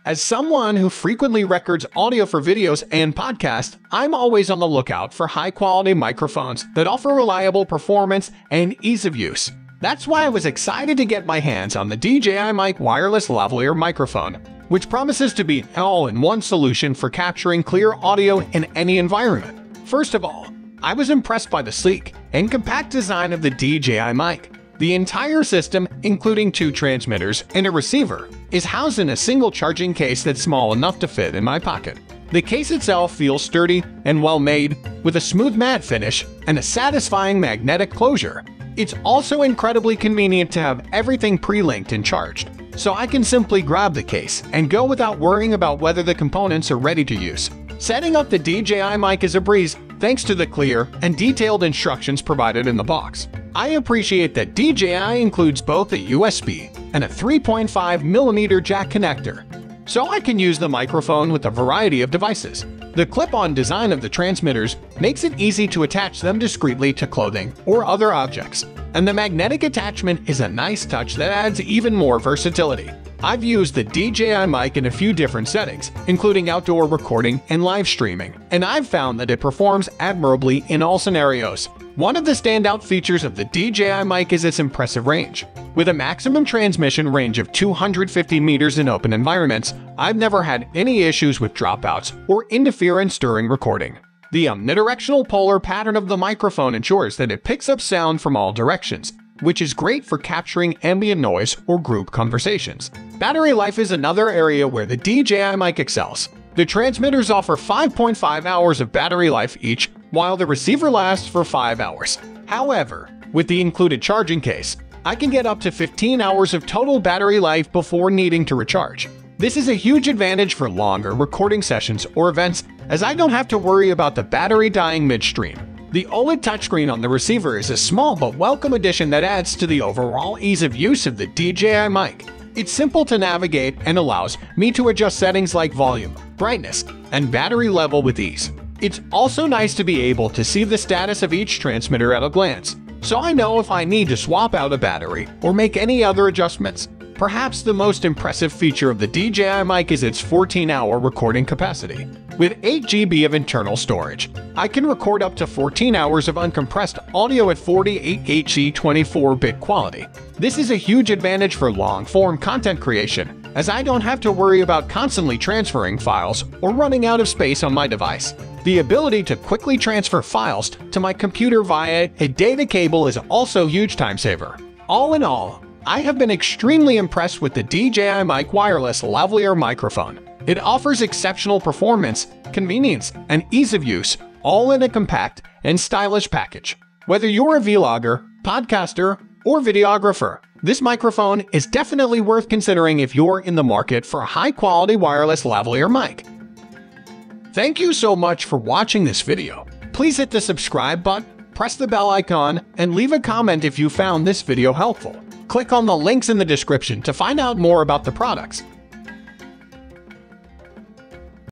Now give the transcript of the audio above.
As someone who frequently records audio for videos and podcasts, I'm always on the lookout for high-quality microphones that offer reliable performance and ease of use. That's why I was excited to get my hands on the DJI Mic wireless lavalier microphone, which promises to be an all-in-one solution for capturing clear audio in any environment. First of all, I was impressed by the sleek and compact design of the DJI Mic. The entire system, including 2 transmitters and a receiver, is housed in a single charging case that's small enough to fit in my pocket. The case itself feels sturdy and well-made, with a smooth matte finish and a satisfying magnetic closure. It's also incredibly convenient to have everything pre-linked and charged, so I can simply grab the case and go without worrying about whether the components are ready to use. Setting up the DJI Mic is a breeze thanks to the clear and detailed instructions provided in the box. I appreciate that DJI includes both a USB and a 3.5mm jack connector, so I can use the microphone with a variety of devices. The clip-on design of the transmitters makes it easy to attach them discreetly to clothing or other objects, and the magnetic attachment is a nice touch that adds even more versatility. I've used the DJI Mic in a few different settings, including outdoor recording and live streaming, and I've found that it performs admirably in all scenarios. One of the standout features of the DJI Mic is its impressive range. With a maximum transmission range of 250 meters in open environments, I've never had any issues with dropouts or interference during recording. The omnidirectional polar pattern of the microphone ensures that it picks up sound from all directions, which is great for capturing ambient noise or group conversations. Battery life is another area where the DJI Mic excels. The transmitters offer 5.5 hours of battery life each, while the receiver lasts for 5 hours. However, with the included charging case, I can get up to 15 hours of total battery life before needing to recharge. This is a huge advantage for longer recording sessions or events, as I don't have to worry about the battery dying midstream. The OLED touchscreen on the receiver is a small but welcome addition that adds to the overall ease of use of the DJI Mic. It's simple to navigate and allows me to adjust settings like volume, brightness, and battery level with ease. It's also nice to be able to see the status of each transmitter at a glance, so I know if I need to swap out a battery or make any other adjustments. Perhaps the most impressive feature of the DJI Mic is its 14-hour recording capacity. With 8 GB of internal storage, I can record up to 14 hours of uncompressed audio at 48Hz 24-bit quality. This is a huge advantage for long-form content creation, as I don't have to worry about constantly transferring files or running out of space on my device. The ability to quickly transfer files to my computer via a data cable is also a huge time saver. All in all, I have been extremely impressed with the DJI Mic wireless lavalier microphone. It offers exceptional performance, convenience, and ease of use, all in a compact and stylish package. Whether you're a vlogger, podcaster, or videographer, this microphone is definitely worth considering if you're in the market for a high-quality wireless lavalier mic. Thank you so much for watching this video. Please hit the subscribe button, press the bell icon, and leave a comment if you found this video helpful. Click on the links in the description to find out more about the products.